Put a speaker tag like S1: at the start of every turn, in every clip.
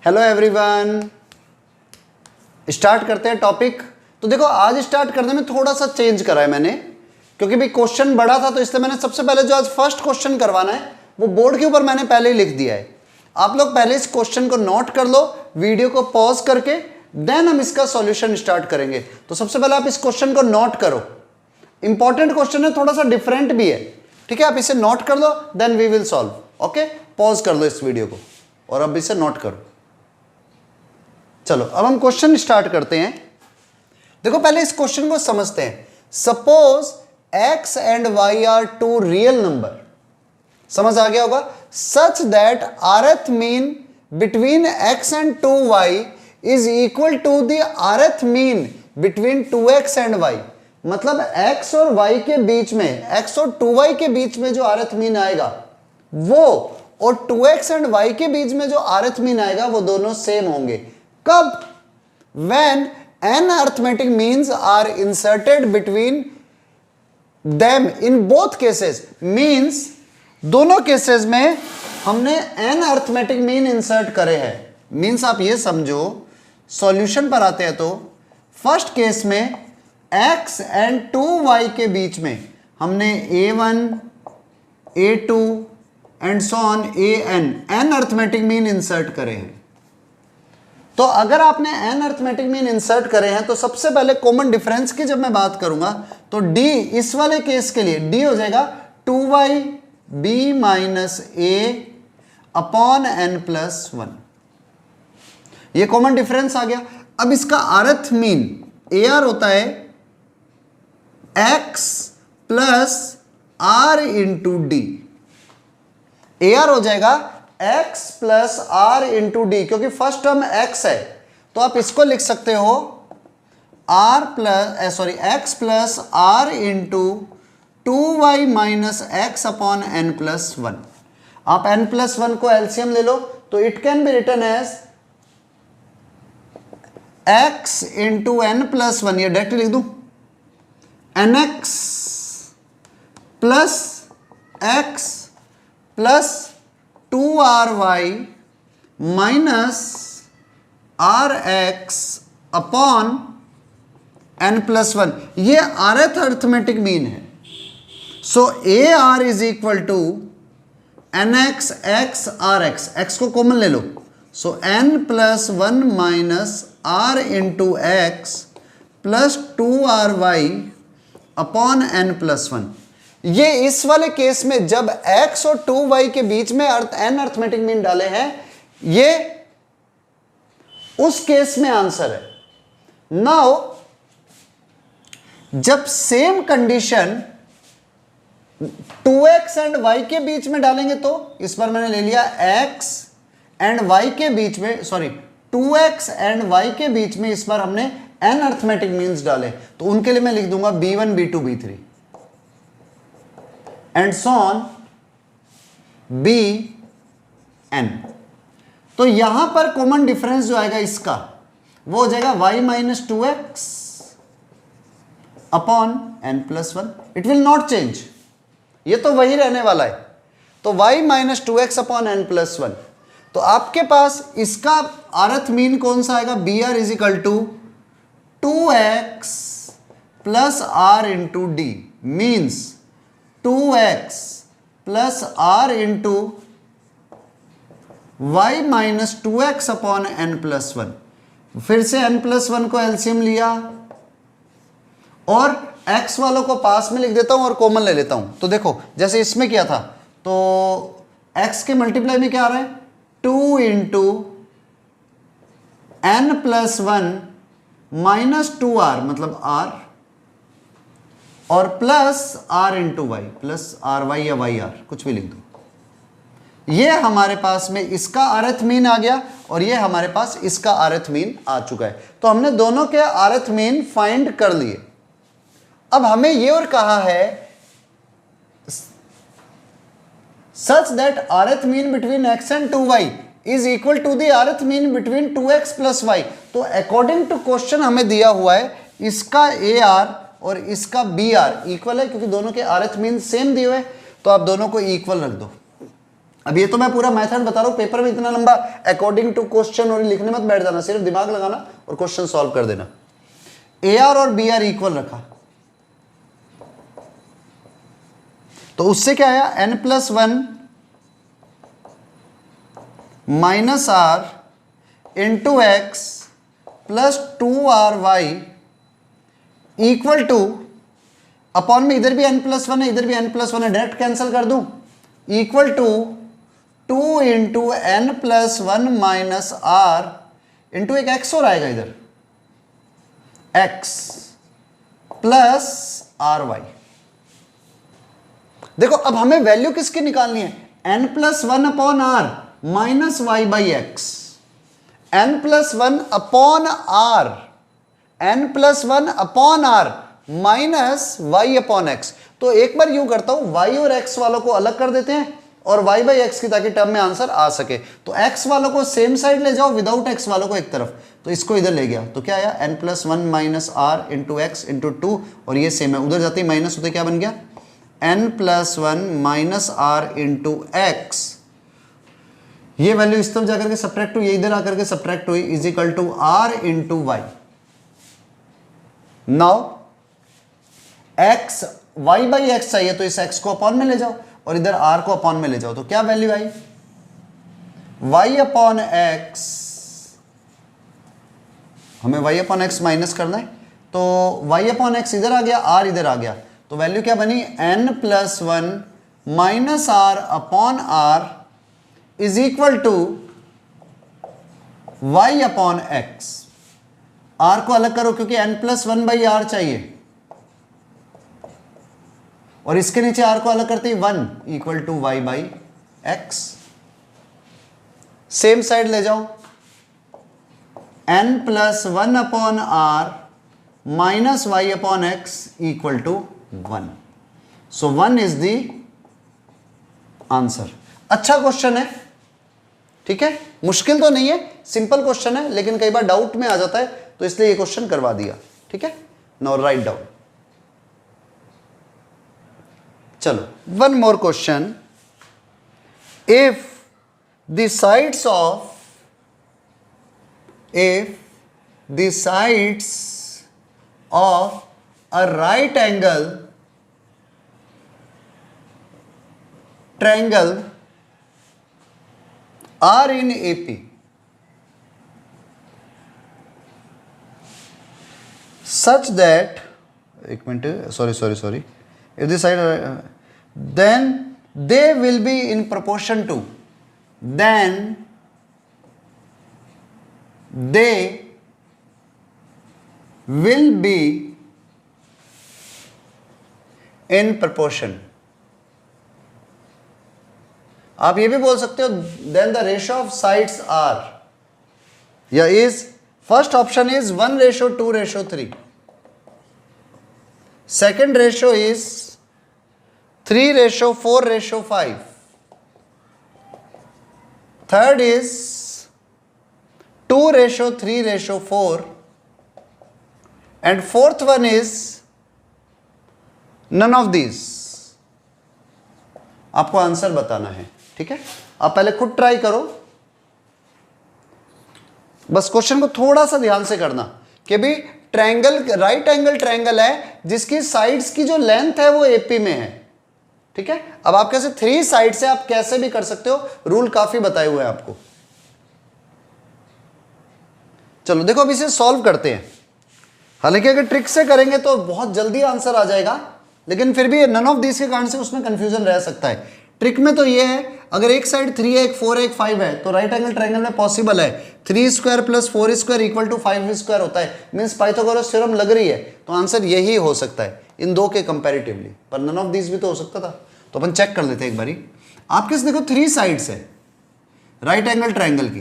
S1: Hello everyone, start करते हैं topic. तो देखो आज स्टार्ट करने में थोड़ा सा चेंज करा है मैंने, क्योंकि भाई क्वेश्चन बड़ा था, तो इसलिए मैंने सबसे पहले जो आज फर्स्ट क्वेश्चन करवाना है वो बोर्ड के ऊपर मैंने पहले ही लिख दिया है। आप लोग पहले इस क्वेश्चन को नोट कर लो, वीडियो को पॉज करके, देन हम इसका सॉल्यूशन स्टार्ट करेंगे। तो सबसे पहले आप इस क्वेश्चन को नोट करो, इंपॉर्टेंट क्वेश्चन है, थोड़ा सा डिफरेंट भी है, ठीक है। आप इसे नोट कर लो, then we will solve. Okay, pause कर लो इस वीडियो को और अब इसे नोट करो। चलो अब हम क्वेश्चन स्टार्ट करते हैं। देखो पहले इस क्वेश्चन को समझते हैं। Suppose x and y are two real number, समझ आ गया होगा, such that rth mean between x and 2y is equal to the rth mean between 2x and y। मतलब x और y के बीच में, x और 2y के बीच में जो rth मीन आएगा वो, और 2x एंड y के बीच में जो rth मीन आएगा वो दोनों सेम होंगे। कब? when n arithmetic means are inserted between them in both cases, means दोनों केसेस में हमने n arithmetic mean insert करे हैं। मीन्स आप ये समझो, सॉल्यूशन पर आते हैं तो फर्स्ट केस में x एंड 2y के बीच में हमने a1 a2 and so on n arithmetic mean insert करे हैं। तो अगर आपने n अरिथमेटिक मीन इंसर्ट करे हैं तो सबसे पहले कॉमन डिफरेंस की जब मैं बात करूंगा तो d, इस वाले केस के लिए d हो जाएगा 2yb minus a upon n plus 1। ये कॉमन डिफरेंस आ गया। अब इसका अर्थ मीन ar होता है x plus r into d. ar हो जाएगा x plus r into d, क्योंकि फर्स्ट टर्म x है तो आप इसको लिख सकते हो x plus r into 2y minus x upon n plus 1। आप n प्लस 1 को एलसीएम ले लो तो it can be written as x into n plus 1, ये डायरेक्ट लिख दूं, nx plus x plus 2ry minus rx upon n plus 1। ये rth arithmetic mean है। So ar is equal to nx x rx, x को common ले लो, so n plus 1 minus r into x plus 2ry upon n plus 1। ये इस वाले case में जब x और 2y के बीच में n अरिथमेटिक मीन डाले हैं, ये उस केस में आंसर है। नाउ जब same condition 2x and y के बीच में डालेंगे तो इस बार मैंने ले लिया x एंड y के बीच में, सॉरी 2x एंड y के बीच में इस बार हमने n अरिथमेटिक मीन्स डाले, तो उनके लिए मैं लिख दूंगा b1 b2 b3 and so on bn। तो यहां पर कॉमन डिफरेंस जो आएगा इसका वो हो जाएगा y minus 2x upon n plus 1। It will not change, ये तो वही रहने वाला है। तो y minus 2x upon n plus 1। तो आपके पास इसका अर्थ मीन कौन सा आएगा? br is equal to 2x plus r into d, means 2x plus r into y minus 2x upon n plus 1। फिर से n प्लस 1 को एलसीएम लिया और x वालों को पास में लिख देता हूं और कॉमन ले लेता हूं। तो देखो जैसे इसमें किया था तो x के मल्टीप्लाई में क्या आ रहा है? 2 into n plus 1 minus 2r मतलब r और plus r into y plus r y या वाई आर, कुछ भी लिख दो। ये हमारे पास में इसका अर्थ मीन आ गया और ये हमारे पास इसका अर्थ मीन आ चुका है। तो हमने दोनों के अर्थ मीन फाइंड कर लिए। अब हमें ये और कहा है such that rth mean between x and 2y is equal to the rth mean between 2x plus y। तो अकॉर्डिंग टू क्वेश्चन हमें दिया हुआ है इसका ar और इसका br इक्वल है, क्योंकि दोनों के अर्थ मीन सेम दिए हुए, तो आप दोनों को इक्वल रख दो। अब ये तो मैं पूरा मेथड बता रहा हूं, पेपर में इतना लंबा अकॉर्डिंग टू क्वेश्चन और लिखने मत बैठ जाना, सिर्फ दिमाग लगाना और क्वेश्चन सॉल्व कर देना। ए आर और बी आर इक्वल रखा, तो उससे क्या आया, n+1 minus r into x plus 2RY equal to, upon में इधर भी n+1 है इधर भी n+1 है, डायरेक्ट कैंसिल कर दूं, equal to 2 into n+1 minus r into एक x और आएगा इधर x प्लस RY। देखो अब हमें वैल्यू किसकी निकालनी है, n+1 upon r minus y by x, n+1 upon r, n+1 upon r minus y upon x. तो एक बार यूं करता हूं, y और x वालों को अलग कर देते हैं और y बाई एक्स की, ताकि टर्म में आंसर आ सके। तो x वालों को सेम साइड ले जाओ, विदाउट x वालों को एक तरफ, तो इसको इधर ले गया, तो क्या आया, n+1 minus r into x into 2, और ये सेम है, उधर जाते ही माइनस होते क्या बन गया, n+1 minus r into x, ये वैल्यू इस तरफ जाकर के सब्ट्रैक्ट हुई, ये इधर आकर के सब्ट्रैक्ट हुई, is equal to r into y. Now x y by x चाहिए, तो इस x को अपॉन में ले जाओ और इधर r को अपॉन में ले जाओ, तो क्या वैल्यू आई, y अपॉन एक्स, हमें y अपॉन एक्स माइनस करना है, तो y अपॉन एक्स इधर आ गया, r इधर आ गया, तो वैल्यू क्या बनी, n+1 minus r upon r is equal to y upon x. r को अलग करो क्योंकि n+1 बाई आर चाहिए, और इसके नीचे r को अलग करते ही 1 equal to y by x. Same side ले जाओ, n+1 upon r minus y upon x equal to 1। So 1 is the answer. अच्छा क्वेश्चन है, ठीक है, मुश्किल तो नहीं है, सिंपल क्वेश्चन है, लेकिन कई बार डाउट में आ जाता है, तो इसलिए ये क्वेश्चन करवा दिया, ठीक है। Now write down. चलो, one more question, if the sides of a right angle triangle are in AP, such that, एक minute, sorry, if the side then they will be in proportion to, then they will be in proportion। आप ये भी बोल सकते हो, then the ratio of sides are, या is, first option is 1:2:3, second ratio is 3:4:5, third is 2:3:4, and fourth one is none of these। आपको answer बताना है, ठीक है। आप पहले खुद ट्राई करो, बस क्वेश्चन को थोड़ा सा ध्यान से करना कि भी ट्रायंगल, राइट एंगल ट्रायंगल है जिसकी साइड्स की जो लेंथ है वो एपी में है, ठीक है। अब आप कैसे 3 साइड से आप कैसे भी कर सकते हो, रूल काफी बताए हुए हैं आपको। चलो देखो, अब इसे सॉल्व करते हैं। हालांकि अगर ट्रिक से करेंगे तो बहुत जल्दी आंसर आ जाएगा, लेकिन फिर भी नन ऑफ दिस के कारण से उसमें कंफ्यूजन रह सकता है। ट्रिक में तो ये है, अगर एक साइड 3 है, एक 4 है, एक 5 है, तो राइट एंगल ट्रायंगल में पॉसिबल है 3² + 4² इक्वल टू 5² होता है, मींस पाइथागोरस थ्योरम लग रही है, तो आंसर यही हो सकता है इन दो के कंपैरेटिवली। पर नन ऑफ दिस भी तो हो सकता था, तो अपन चेक कर लेते हैं एक बारी। आपके देखो 3 साइड्स है राइट एंगल ट्रायंगल की,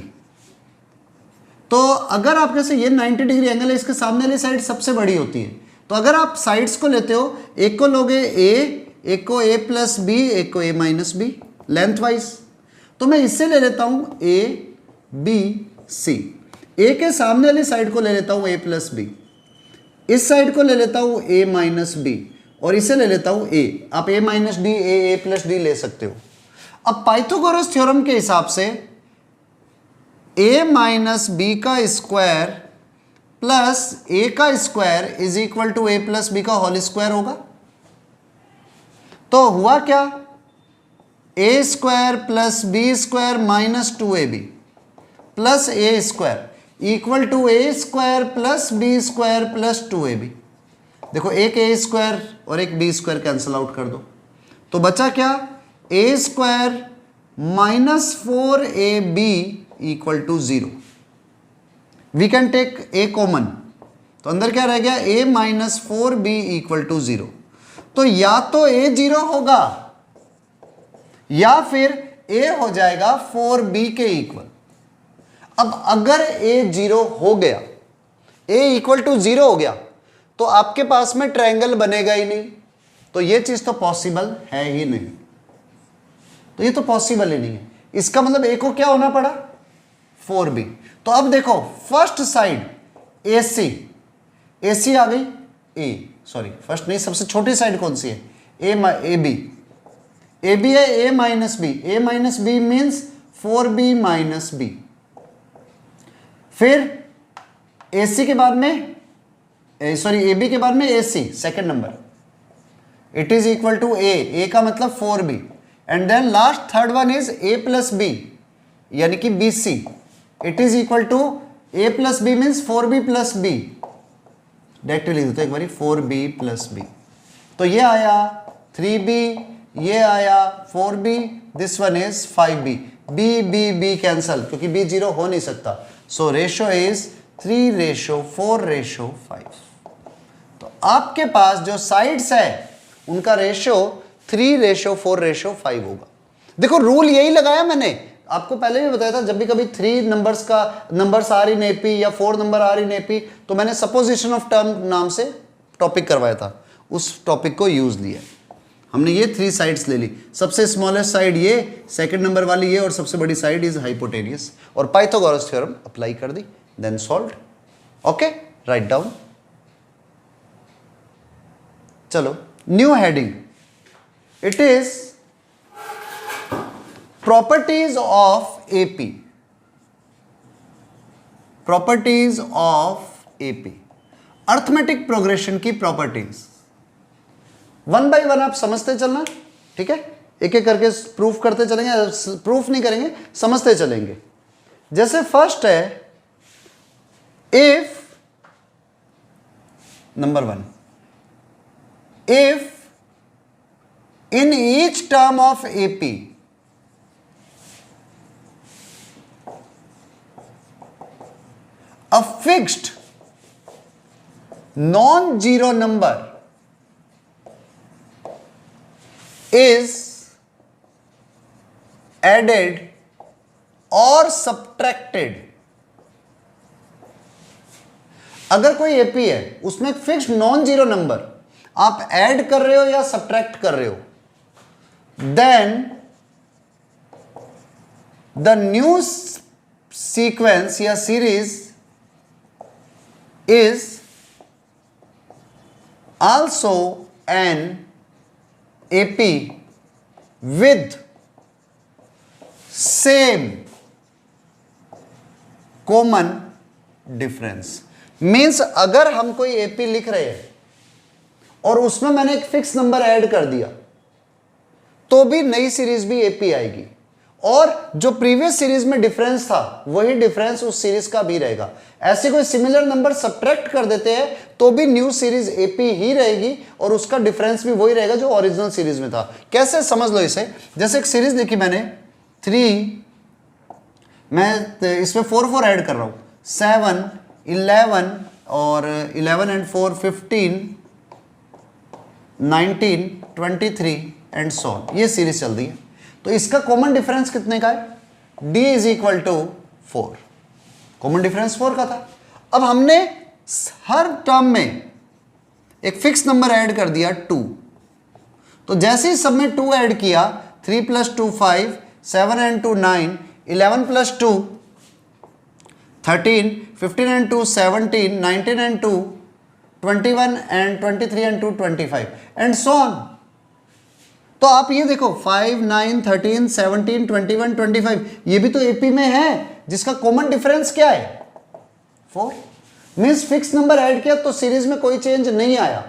S1: तो अगर आपके से ये 90 डिग्री एंगल है, इसके सामने वाली साइड सबसे बड़ी होती है, तो अगर आप साइड्स को लेते हो, एक को लोगे a, एक को a + b, एक को a - b लेंथ वाइज, तो मैं इससे ले लेता हूं a b c, a के सामने वाली साइड को ले लेता हूं a + b, इस साइड को ले लेता हूं a - b, और इसे ले लेता हूं a। आप a - d, a + d ले सकते हो। अब पाइथागोरस थ्योरम के हिसाब से a माइनस बी का स्क्वायर प्लस a का square is equal to a plus b का होल स्क्वायर होगा। तो हुआ क्या, a square plus b square minus 2ab plus a square equal to a square plus b square plus 2ab। देखो एक a square और एक b स्क्वायर कैंसिल आउट कर दो, तो बचा क्या, a square minus 4ab equal to 0। We can take a common, तो अंदर क्या रह गया, a minus 4b equal to 0। तो या तो a 0 होगा या फिर a हो जाएगा 4b के इक्वल। अब अगर a 0 हो गया, a इक्वल टू 0 हो गया, तो आपके पास में ट्रायंगल बनेगा ही नहीं, तो ये चीज तो पॉसिबल है ही नहीं, तो ये तो पॉसिबल ही नहीं है। इसका मतलब a को क्या होना पड़ा, 4b। तो अब देखो फर्स्ट साइड AC, AC आ गई, फर्स्ट नहीं, सबसे छोटी साइड कौन सी है, AB है a minus b means 4b minus b. फिर AC के बाद में AB के बाद में AC second number, it is equal to a का मतलब 4b, and then last third one is a plus b यानी कि BC, it is equal to a plus b means 4b plus b. Directly लिख देते एक बारी 4b plus B, तो ये आया 3b, ये आया 4b, this one is 5b, b cancel क्योंकि b 0 हो नहीं सकता, सो रेशो इज 3:4:5। तो आपके पास जो साइड्स है उनका रेशो 3:4:5 होगा। देखो रूल यही लगाया मैंने, आपको पहले भी बताया था, जब भी कभी 3 नंबर्स आर इन एपी या 4 नंबर आर इन एपी, तो मैंने सपोजिशन ऑफ टर्म नाम से टॉपिक करवाया था, उस टॉपिक को यूज लिया। हमने ये 3 साइड्स ले ली, सबसे स्मॉलेस्ट साइड ये, सेकंड नंबर वाली ये, और सबसे बड़ी साइड इज हाइपोटेनियस, और पाइथागोरस थ्योरम अप्लाई कर दी, then solved. Okay, right down. चलो new heading, it is properties of AP, properties of AP, arithmetic progression की प्रॉपर्टीज। वन बाय वन आप समझते चलना, ठीक है, एक एक करके प्रूफ करते चलेंगे, प्रूफ नहीं करेंगे, समझते चलेंगे। जैसे फर्स्ट है, if number 1, if in each term of AP a fixed non-zero number is added or subtracted। अगर कोई एपी है उसमें एक फिक्स्ड नॉन जीरो नंबर आप ऐड कर रहे हो या सब्ट्रैक्ट कर रहे हो, देन द न्यू सीक्वेंस या series is also an AP with same common difference। Means अगर हम कोई AP लिख रहे हैं और उसमें मैंने एक फिक्स नंबर ऐड कर दिया तो भी नई सीरीज भी AP आएगी, और जो प्रीवियस सीरीज में डिफरेंस था वही डिफरेंस उस सीरीज का भी रहेगा। ऐसे कोई सिमिलर नंबर सब्ट्रैक्ट कर देते हैं तो भी न्यू सीरीज एपी ही रहेगी और उसका डिफरेंस भी वही रहेगा जो ओरिजिनल सीरीज में था। कैसे, समझ लो इसे, जैसे एक सीरीज लिखी मैंने 3, मैं इसमें 4 ऐड कर रहा हूं, 7, 11 और 11 एंड 4 15, 19, 23 एंड सो ऑन, ये सीरीज चल रही है। तो इसका कॉमन डिफरेंस कितने का है, d is equal to 4, common difference 4 का था। अब हमने हर टर्म में एक फिक्स नंबर ऐड कर दिया 2, तो जैसे ही सब में 2 ऐड किया, 3 + 2 5, 7 and 2 9, 11 + 2 13, 15 and 2 17, 19 and 2 21 and 23 and 2 25 and so on। तो आप ये देखो 5, 9, 13, 17, 21, 25 ये भी तो एपी में है, जिसका कॉमन डिफरेंस क्या है 4। मींस फिक्स नंबर ऐड किया तो सीरीज में कोई चेंज नहीं आया।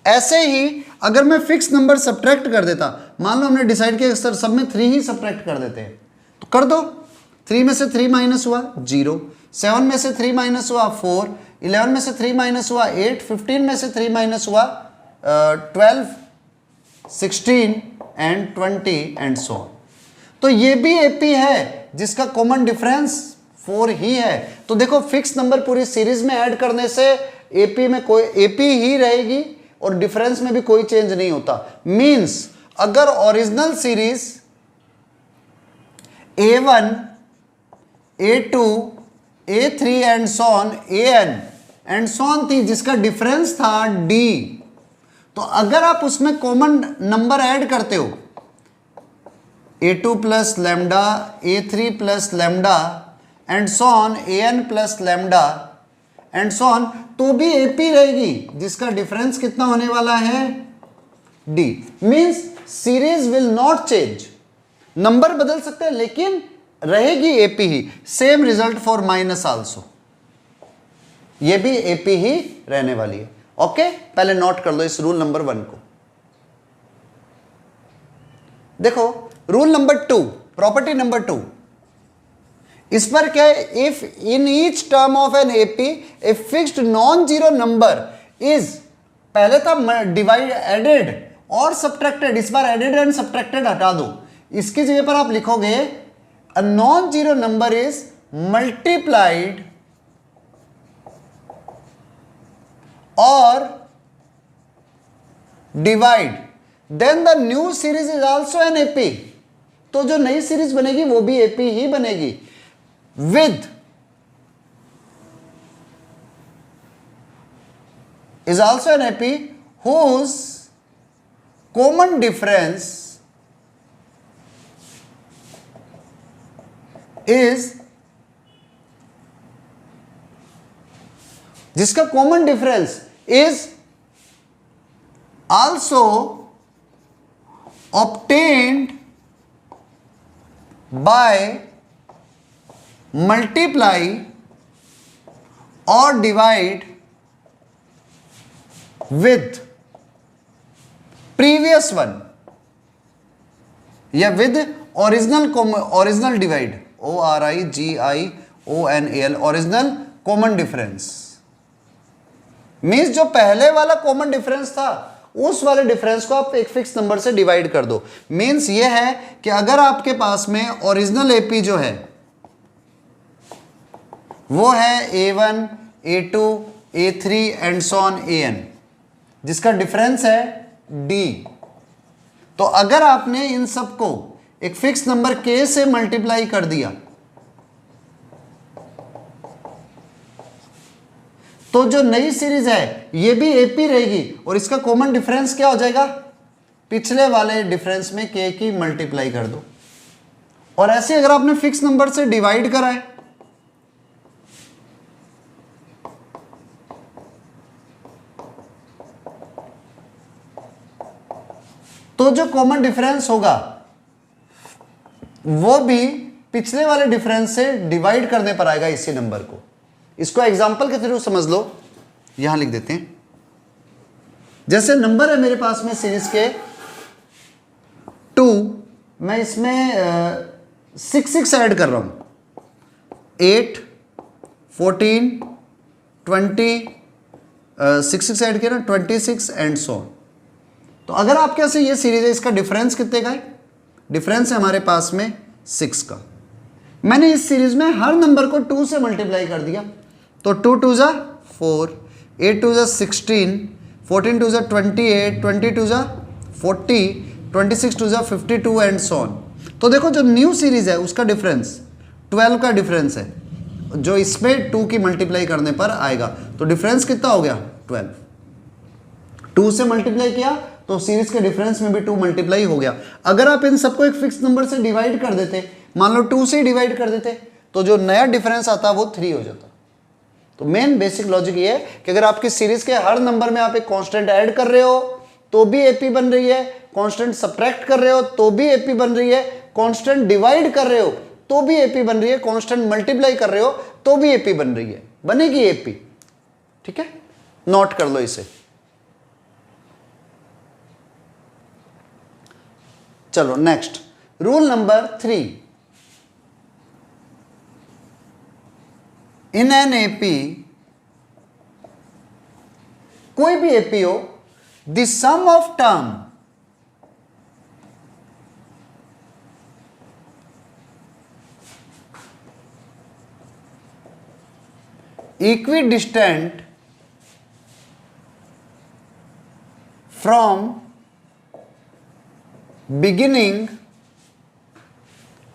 S1: ऐसे ही अगर मैं फिक्स नंबर सब्ट्रैक्ट कर देता, मान लो हमने डिसाइड किया सर सब में 3 ही सब्ट्रैक्ट कर देते हैं, तो कर दो। 3 में से 3 माइनस हुआ 0, 7 में से 3 माइनस हुआ 4, 11 में से 3 माइनस हुआ 8, 15 में से 3 माइनस हुआ 12, 16 एंड 20 एंड सो। तो ये भी एपी है जिसका कॉमन डिफरेंस 4 ही है। तो देखो फिक्स नंबर पूरी सीरीज में ऐड करने से एपी में कोई एपी ही रहेगी और डिफरेंस में भी कोई चेंज नहीं होता। मींस अगर original series A1, A2, A3 and so on AN and so on थी, जिसका डिफरेंस था D, तो अगर आप उसमें कॉमन नंबर ऐड करते हो A2 plus lambda, A3 plus lambda and so on AN plus lambda and so on, तो भी एपी रहेगी, जिसका डिफरेंस कितना होने वाला है D। Means series will not change, number बदल सकते हैं लेकिन रहेगी AP he. Same result for minus also, ये भी एपी ही रहने वाली है। ओके, पहले नोट कर लो इस रूल नंबर 1 को। देखो रूल नंबर 2, प्रॉपर्टी नंबर 2, इस पर क्या है, if in each term of an AP a fixed non zero number is, पहले था डिवाइड एडेड और सब्ट्रैक्टेड, इस बार एडेड एंड सब्ट्रैक्टेड हटा दो, इसकी जगह पर आप लिखोगे a non zero number is multiplied और divide, then the new series is also an AP. तो जो नई सीरीज बनेगी वो भी एपी ही बनेगी with is also an AP whose common difference is, जिसका common difference is also obtained by multiply और डिवाइड विथ प्रीवियस वन, या with original divide, ORIGIONAL, original common difference. Means जो पहले वाला कॉमन डिफरेंस था उस वाले डिफरेंस को आप एक फिक्स नंबर से डिवाइड कर दो। मींस ये है कि अगर आपके पास में ओरिजिनल एपी जो है वो है A1, A2, A3 and so on AN, जिसका डिफरेंस है D, तो अगर आपने इन सबको एक फिक्स नंबर K से मल्टीप्लाई कर दिया तो जो नई सीरीज है ये भी AP रहेगी और इसका कॉमन डिफरेंस क्या हो जाएगा, पिछले वाले डिफरेंस में K की मल्टीप्लाई कर दो। और ऐसे अगर आपने फिक्स नंबर से डिवाइड करा है तो जो कॉमन डिफरेंस होगा वो भी पिछले वाले डिफरेंस से डिवाइड करने पर आएगा इसी नंबर को। इसको एग्जांपल के थ्रू समझ लो, यहां लिख देते हैं। जैसे नंबर है मेरे पास में सीरीज के 2, मैं इसमें 6 ऐड कर रहा हूं, 8, 14, 20, 6 ऐड किया ना, 26 एंड सो ऑन। तो अगर आपके पास ये सीरीज है, इसका डिफरेंस कितने का है, डिफरेंस है हमारे पास में 6 का। मैंने इस सीरीज में हर नंबर को 2 से मल्टीप्लाई कर दिया, तो 2 2 जा 4, 8 2 जा 16, 14 2 जा 28, 20 2 जा 40, 26 2 जा 52 एंड सो ऑन। तो देखो जो न्यू सीरीज है उसका डिफरेंस 12 का डिफरेंस है, जो इसमें 2 की मल्टीप्लाई करने पर आएगा। तो डिफरेंस कितना हो गया 12, 2 से मल्टीप्लाई किया तो सीरीज के डिफरेंस में भी 2 मल्टीप्लाई हो गया। अगर आप इन सबको एक फिक्स नंबर से डिवाइड कर देते, मान लो 2 से डिवाइड कर देते, तो जो नया डिफरेंस आता वो 3 हो जाता। तो मेन बेसिक लॉजिक ये है कि अगर आपकी सीरीज के हर नंबर में आप एक कांस्टेंट ऐड कर रहे हो तो भी एपी बन रही है, कांस्टेंट सब्ट्रैक्ट कर रहे हो तो भी एपी बन रही है, कांस्टेंट डिवाइड कर रहे हो तो भी एपी बन रही है, कांस्टेंट मल्टीप्लाई कर रहे हो तो भी एपी बन रही है, बनेगी एपी। ठीक है, नोट कर लो इसे। चलो next, rule number 3, in an AP, कोई भी एपी हो, the sum of term equidistant from beginning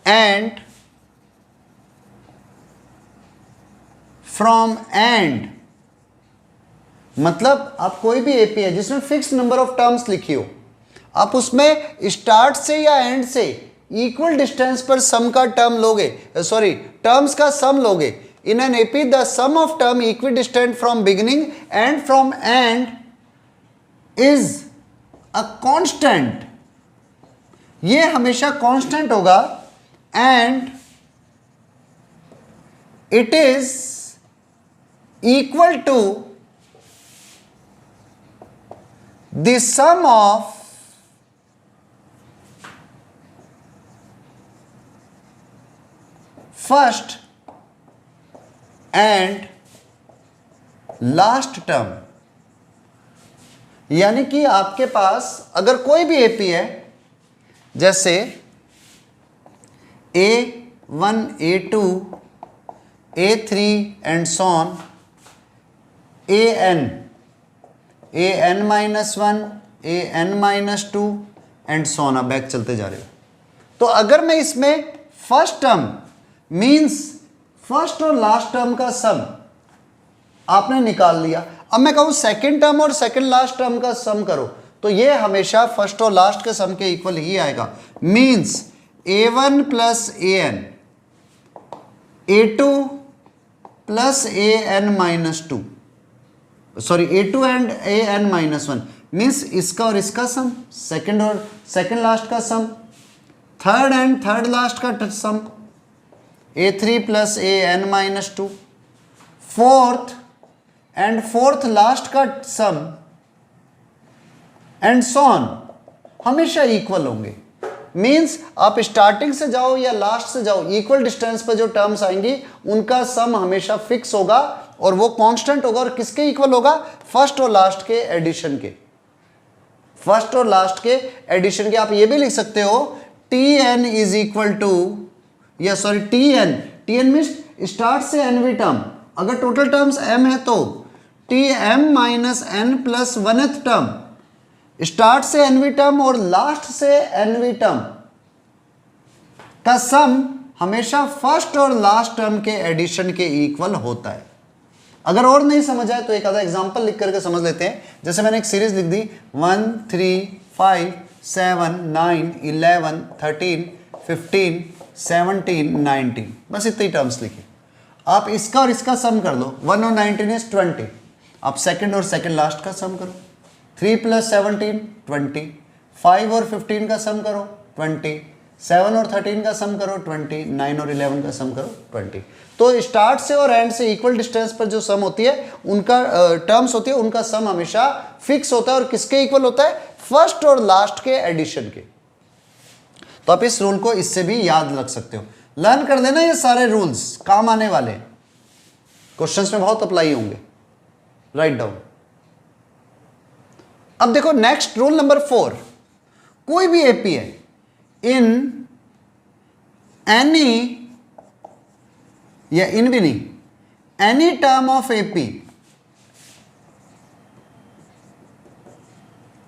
S1: and from end, मतलब आप कोई भी एपी है जिसमें फिक्स नंबर ऑफ टर्म्स लिखी हो, आप उसमें स्टार्ट से या एंड से इक्वल डिस्टेंस पर सम का टर्म लोगे, सॉरी टर्म्स का सम लोगे। In an AP, the sum of term equidistant from beginning and from end is a constant. ये हमेशा constant होगा and it is equal to the sum of first and last term. यानी कि आपके पास अगर कोई भी एपी है, जैसे A1 A2 A3 and so on, AN -1 AN-2 and so on, आप बैक चलते जा रहे हो। तो अगर मैं इसमें फर्स्ट टर्म मींस फर्स्ट और लास्ट टर्म का सम आपने निकाल लिया, अब मैं कहूं सेकंड टर्म और सेकंड लास्ट टर्म का सम करो, तो ये हमेशा फर्स्ट और लास्ट के सम के इक्वल ही आएगा। Means A1 plus AN, A2 plus AN-2, sorry A2 and AN-1 means इसका और इसका सम, सेकंड और सेकंड लास्ट का सम, थर्ड एंड थर्ड लास्ट का सम A3 plus AN-2, fourth and fourth last का सम एंड सो ऑन, हमेशा इक्वल होंगे। मींस आप स्टार्टिंग से जाओ या लास्ट से जाओ, इक्वल डिस्टेंस पर जो टर्म्स आएंगी उनका सम हमेशा फिक्स होगा और वो कांस्टेंट होगा। और किसके इक्वल होगा? फर्स्ट और लास्ट के एडिशन के, फर्स्ट और लास्ट के एडिशन के। आप ये भी लिख सकते हो Tn इज इक्वल टू, या सॉरी Tn मीन्स स्टार्ट से nवी टर्म, अगर टोटल टर्म्स m है तो Tm minus n plus 1th term, start से nवी टर्म और लास्ट से nवी टर्म का सम हमेशा फर्स्ट और लास्ट टर्म के एडिशन के इक्वल होता है। अगर और नहीं समझ आए तो एक आधा एग्जांपल लिख करके समझ लेते हैं। जैसे मैंने एक सीरीज लिख दी 1 3 5 7 9 11 13 15 17 19, बस इतनी टर्म्स लिखी। आप इसका और इसका सम कर लो, 1 और 19 इज 20, आप सेकंड और सेकंड लास्ट का सम करो, 3 प्लस 17 20, 5 और 15 का सम करो 20, 7 और 13 का सम करो 20, 9 और 11 का सम करो 20। तो स्टार्ट से और एंड से इक्वल डिस्टेंस पर जो सम होती है उनका टर्म्स होती है, उनका सम हमेशा फिक्स होता है। और किसके इक्वल होता है? फर्स्ट और लास्ट के एडिशन के। तो आप इस रूल को इससे भी याद रख सकते हो, लर्न कर लेना। ये सारे रूल्स काम आने वाले हैं, क्वेश्चंस में बहुत अप्लाई होंगे, राइट डाउन। अब देखो नेक्स्ट रूल नंबर 4, कोई भी एपी है इन एनी, या इन भी नहीं, एनी टर्म ऑफ एपी।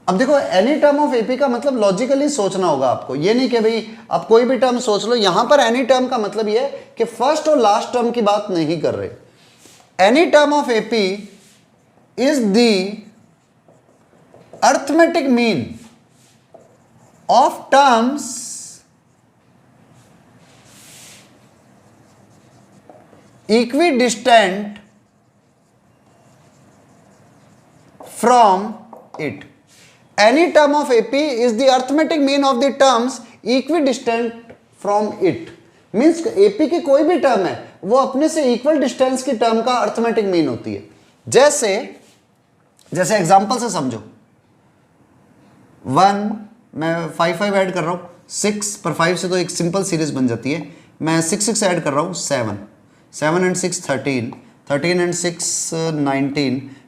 S1: अब देखो एनी टर्म ऑफ एपी का मतलब लॉजिकली सोचना होगा आपको, ये नहीं कि भाई आप कोई भी टर्म सोच लो। यहां पर एनी टर्म का मतलब ये है कि फर्स्ट और लास्ट टर्म की बात नहीं कर रहे। Any term of AP is the arithmetic mean of terms equidistant from it। Any term of AP is the arithmetic mean of the terms equidistant from it. Means AP की कोई भी term है वो अपने से इक्वल डिस्टेंस की term का arithmetic mean होती है। जैसे एग्जांपल से समझो, 1 मैं 5 ऐड कर रहा हूं 6 पर 5 से तो एक सिंपल सीरीज बन जाती है। मैं 6 ऐड कर रहा हूं 7 and 6 13 and 6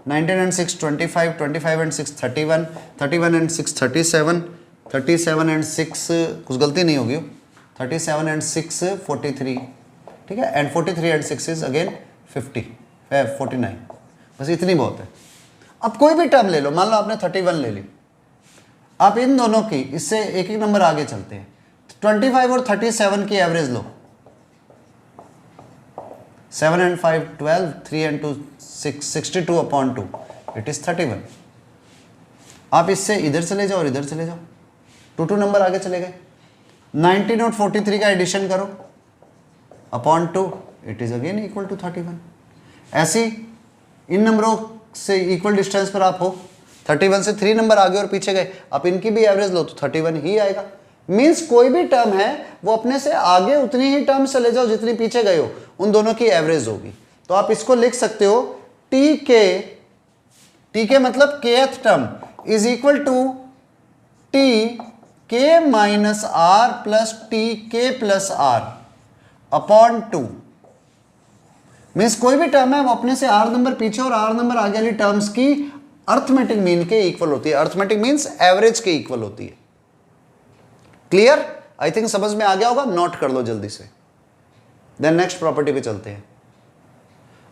S1: 19 and 6 25 and 6 31 and 6 37 and 6 कुछ गलती नहीं होगी, 37 एंड 6 43, ठीक है, एंड 43 एंड 6 इज अगेन 49। बस इतनी बहुत है। अब कोई भी टर्म ले लो, मान लो आपने 31 ले ली, आप इन दोनों की इससे एक एक नंबर आगे चलते हैं, 25 और 37 की average low, 7 and 5 12, 3 and 2 6, 62/2 it is 31। आप इससे इधर चले जाओ और इधर चले जाओ, 2 नंबर आगे चले गए। 19 और 43 का एडिशन करो upon 2 it is again equal to 31। ऐसी इन नंबरों से इक्वल डिस्टेंस पर आप हो, 31 से 3 नंबर आगे और पीछे गए, आप इनकी भी एवरेज लो तो 31 ही आएगा। मीन्स कोई भी टर्म है वो अपने से आगे उतनी ही टर्म से ले जाओ जितनी पीछे गए हो, उन दोनों की एवरेज होगी। तो आप इसको लिख सकते हो टी के मतलब kth term is equal to t k minus r plus t k plus r upon 2। Means कोई भी टर्म है वो अपने से r नंबर पीछे और r नंबर आगे वाली टर्म्स की अर्थमेटिक मीन के इक्वल होती है। अर्थमेटिक मीन्स एवरेज के इक्वल होती है। क्लियर? आई थिंक समझ में आ गया होगा, नोट कर लो जल्दी से। देन नेक्स्ट प्रॉपर्टी पे चलते हैं।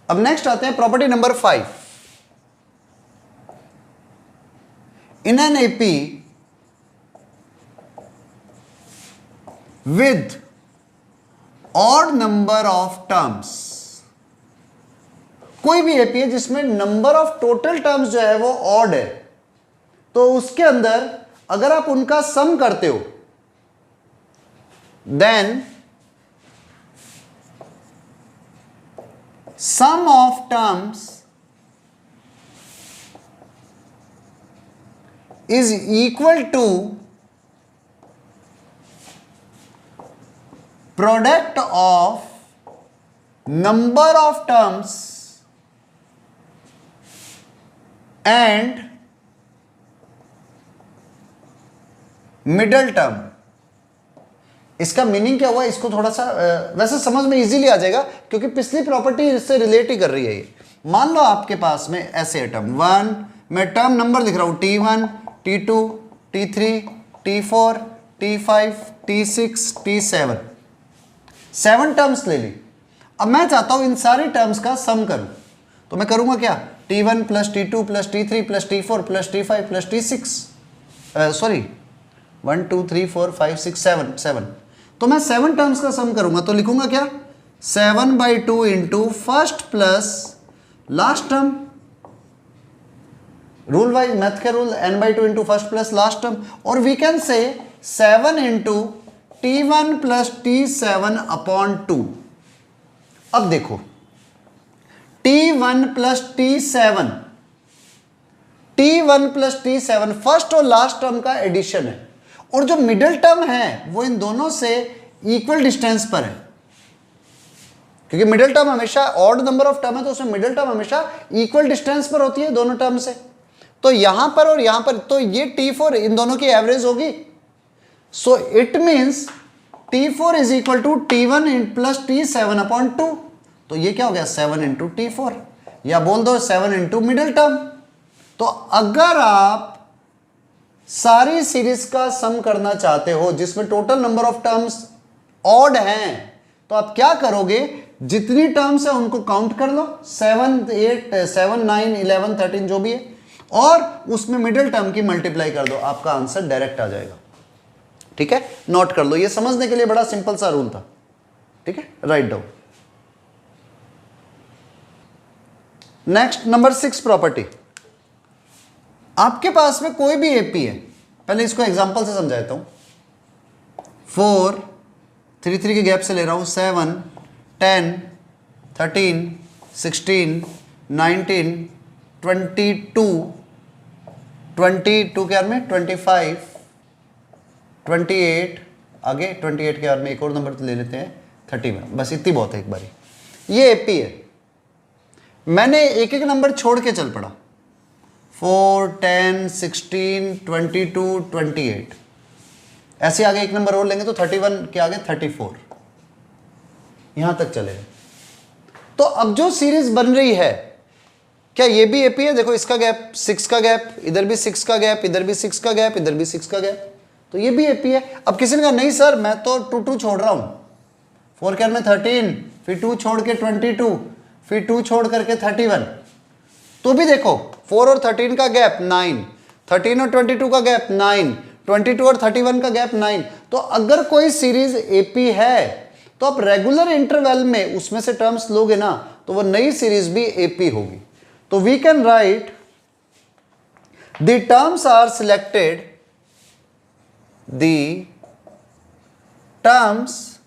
S1: अब नेक्स्ट आते हैं property number 5। In an AP with odd number of terms, कोई भी एपी है जिसमें नंबर ऑफ टोटल टर्म्स जो है वो ऑड है, तो उसके अंदर अगर आप उनका सम करते हो then sum of terms is equal to product of number of terms and middle term. इसका मीनिंग क्या हुआ, इसको थोड़ा सा वैसे समझ में इजीली आ जाएगा क्योंकि पिछली प्रॉपर्टी इससे रिलेट ही कर रही है ये। मान लो आपके पास में ऐसे है टर्म 1, मैं टर्म नंबर लिख रहा हूं T1, T2, T3, T4, T5, T6, T7, 7 terms ले ली। अब मैं चाहता हूं इन सारी टर्म्स का सम करूं, तो मैं करूंगा क्या, T1 plus T2 plus T3 plus T4 plus T5 plus T6, sorry 1 2 3 4 5 6 7, तो मैं 7 टर्म्स का सम करूंगा, तो लिखूंगा क्या 7/2 into first plus last term, rule wise math के rule n/2 into first plus last term, और we can say 7 into T1 plus T7 upon 2। अब देखो T1 प्लस T7 फर्स्ट और लास्ट टर्म का एडिशन है, और जो मिडिल टर्म है वो इन दोनों से इक्वल डिस्टेंस पर है, क्योंकि मिडिल टर्म हमेशा ऑड नंबर ऑफ टर्म है तो उसमें मिडिल टर्म हमेशा इक्वल डिस्टेंस पर होती है दोनों टर्म से। तो यहां पर और यहां पर, तो ये T4 इन दोनों की एवरेज होगी, so it means T4 is equal to T1 plus T7 upon 2। तो ये क्या हो गया 7 इंटू T4, या बोल दो 7 इंटू मिडिल टर्म। तो अगर आप सारी सीरीज का सम करना चाहते हो जिसमें total number of terms odd हैं, तो आप क्या करोगे, जितनी टर्म्स है उनको काउंट कर लो, 7 8 7 9 11 13 जो भी है, और उसमें मिडिल टर्म की मल्टीप्लाई कर दो, आपका आंसर डायरेक्ट आ जाएगा। ठीक है, नोट कर लो, ये समझने के लिए बड़ा सिंपल सा रूल था। ठीक है, write down. Next number 6 property. आपके पास में कोई भी एपी है, पहले इसको एग्जांपल से समझाता हूं। 4 3 3 के गैप से ले रहा हूं, 7 10 13 16 19 22 22 के आर में 25, 28, आगे 28 के आर में एक और नंबर ले लेते हैं 31, बस इतनी बहुत है एक बारी। ये एपी है। मैंने एक एक नंबर छोड़ के चल पड़ा, 4, 10, 16, 22, 28, ऐसे आगे एक नंबर और लेंगे तो 31 के आगे 34, यहां तक चलेगा। तो अब जो सीरीज बन रही है, क्या ये भी एपी है? देखो इसका गैप 6 का गैप, इधर भी 6 का गैप, इधर भी 6 का गैप, इधर भी 6 का गैप, तो ये भी एपी है। अब किसी ने कहा नहीं सर मैं तो 2 छोड़ रहा हूं, 4 के में 13, फिर 2 छोड़ के 22, फिर 2 छोड़ करके 31, तो भी देखो 4 और 13 का गैप 9, 13 और 22 का गैप 9, 22 और 31 का गैप 9। तो अगर कोई सीरीज एपी है तो आप रेगुलर इंटरवल में उसमें से टर्म्स लोगे ना, तो वो नई सीरीज भी एपी होगी। तो we can write the terms are selected, the terms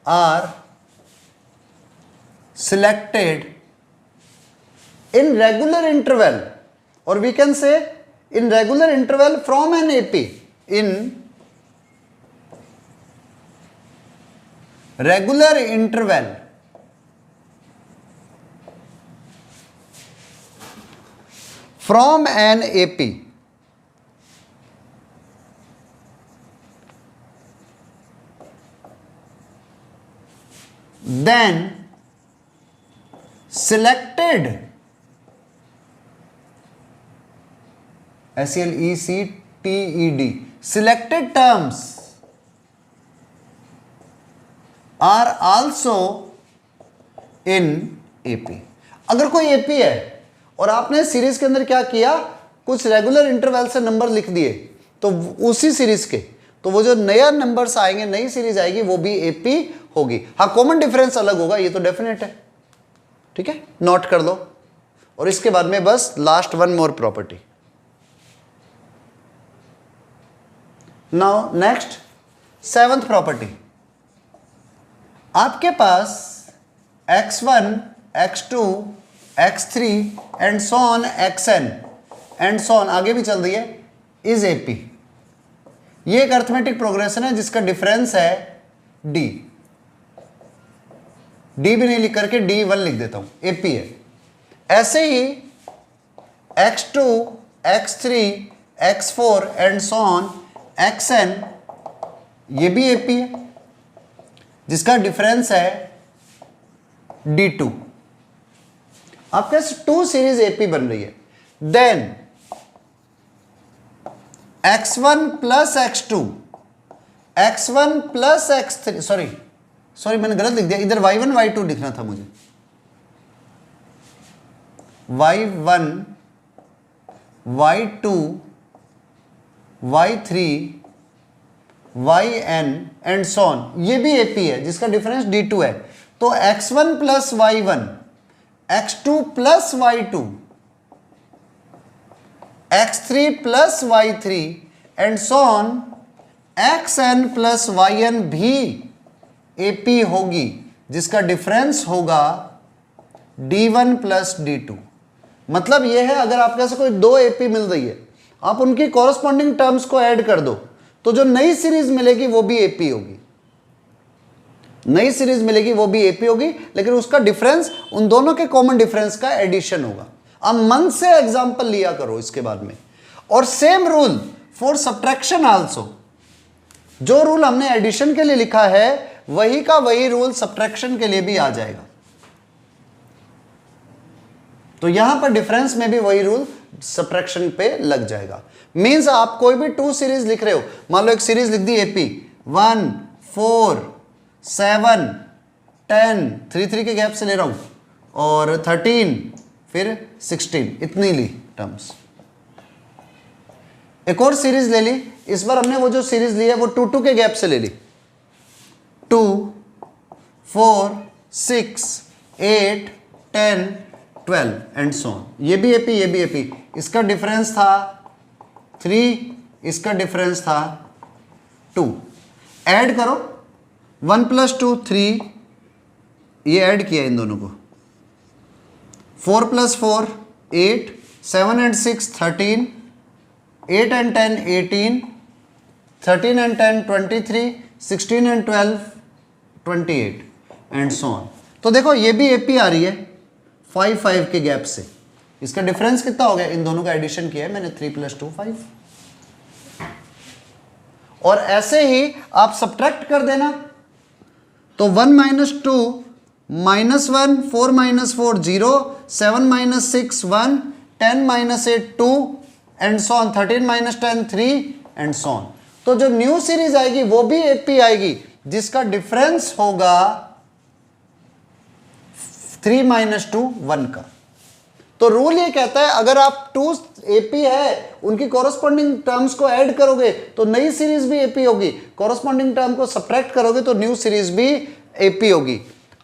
S1: are selected in regular interval, or we can say in regular interval from an AP, in regular interval from an AP, then selected SELECTED, selected terms are also in AP। अगर कोई AP है और आपने series के अंदर क्या किया, कुछ रेगुलर इंटरवल से नंबर लिख दिए, तो उसी सीरीज के, तो वो जो नया नंबर्स आएंगे, नई सीरीज आएगी, वो भी AP होगी। हाँ कॉमन डिफरेंस अलग होगा, ये तो डेफिनेट है, ठीक है, नोट कर लो। और इसके बाद में बस last one more property. Now next 7th property, आपके पास x1, x2, x3 and so on xn and so on आगे भी चल रही है, इज एपी। ये एक अर्थमेटिक प्रोग्रेशन है जिसका डिफरेंस है d भी नहीं लिख करके d1 लिख देता हूं, एपी है। ऐसे ही x2, x3, x4 and so on xn, ये भी एपी है जिसका डिफरेंस है d2। आपके 2 सीरीज एपी बन रही है। Then x1 plus x2, x1 plus x3, sorry मैंने गलत लिख दिया, इधर y1 y2 लिखना था मुझे, y1 y2 y3 yn and so on, ये भी एपी है जिसका डिफरेंस d2 है। तो x1 plus y1, x2 plus y2, x3 plus y3 and so on xn plus yn भी एपी होगी जिसका डिफरेंस होगा d1 प्लस d2। मतलब यह है अगर आपके से कोई 2 एपी मिल रही है, आप उनकी कॉरस्पॉन्डिंग टर्म्स को ऐड कर दो, तो जो नई सीरीज मिलेगी वो भी एपी होगी, नई सीरीज मिलेगी वो भी एपी होगी, लेकिन उसका डिफरेंस उन दोनों के कॉमन डिफरेंस का एडिशन होगा। अब मन से एग्जांपल लिया करो इसके बाद में। और same rule for subtraction also, जो रूल हमने एडिशन के लिए लिखा है वही का वही रूल सब्ट्रैक्शन के लिए भी आ जाएगा। तो यहां पर डिफरेंस में भी वही रूल सब्ट्रैक्शन पे लग जाएगा। मींस आप कोई भी 2 सीरीज लिख रहे हो, मान लो एक सीरीज लिख दी एपी 1, 4, 7, 10, 3 के गैप से ले रहा हूं, और 13 फिर 16, इतनी ली टर्म्स। एक और सीरीज ले ली, इस बार हमने वो जो सीरीज ली है वो 2 के गैप से ले ली, 2, 4, 6, 8, 10, 12 एंड सो ऑन। ये भी एपी, ये भी एपी। इसका डिफरेंस था 3, इसका डिफरेंस था 2। ऐड करो, 1 + 2 3, ये ऐड किया इन दोनों को, 4 + 4 8, 7 and 6 13, 8 and 10 18, 13 and 10 23, 16 and 12 28 and so on. तो देखो ये भी एपी आ रही है 5 5 के गैप से। इसका डिफरेंस कितना हो गया, इन दोनों का एडिशन किया है मैंने, 3 + 2 5। और ऐसे ही आप सब्ट्रैक्ट कर देना, तो 1 - 2 -1 4 - 4 0 7 - 6 1 10 - 8 2 and so on, 13 - 10 3 and so on. तो जो न्यू सीरीज आएगी वो भी एपी आएगी जिसका डिफरेंस होगा 3 - 2 1 का। तो रूल ये कहता है अगर आप 2 एपी है उनकी कॉरस्पॉन्डिंग टर्म्स को ऐड करोगे तो नई सीरीज भी एपी होगी, कॉरस्पॉन्डिंग टर्म को सब्ट्रैक्ट करोगे तो न्यू सीरीज भी एपी होगी।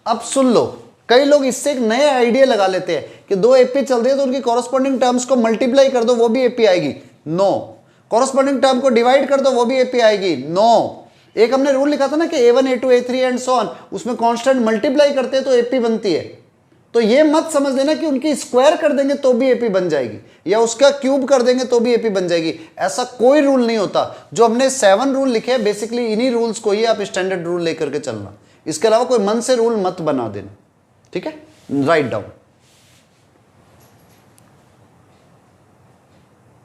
S1: अब सुन लो, कई लोग इससे एक नए आइडिया लगा लेते हैं कि 2 एपी चल रही है तो उनकी कॉरस्पॉन्डिंग टर्म्स को मल्टीप्लाई कर दो वो भी एपी आएगी। नो। कॉरस्पॉन्डिंग टर्म को डिवाइड कर दो वो भी एपी आएगी। नो। एक हमने रूल लिखा था ना कि A1 A2 A3 and so on, उसमें कांस्टेंट मल्टीप्लाई करते हैं तो एपी बनती है। तो ये मत समझ लेना कि उनकी स्क्वायर कर देंगे तो भी एपी बन जाएगी या उसका क्यूब कर देंगे तो भी एपी बन जाएगी, ऐसा कोई रूल नहीं होता। जो हमने 7 रूल लिखे हैं बेसिकली इन्हीं रूल्स को ही आप स्टैंडर्ड रूल लेकर के चलना, इसके अलावा कोई मन से रूल मत बना देना, ठीक है। Write down.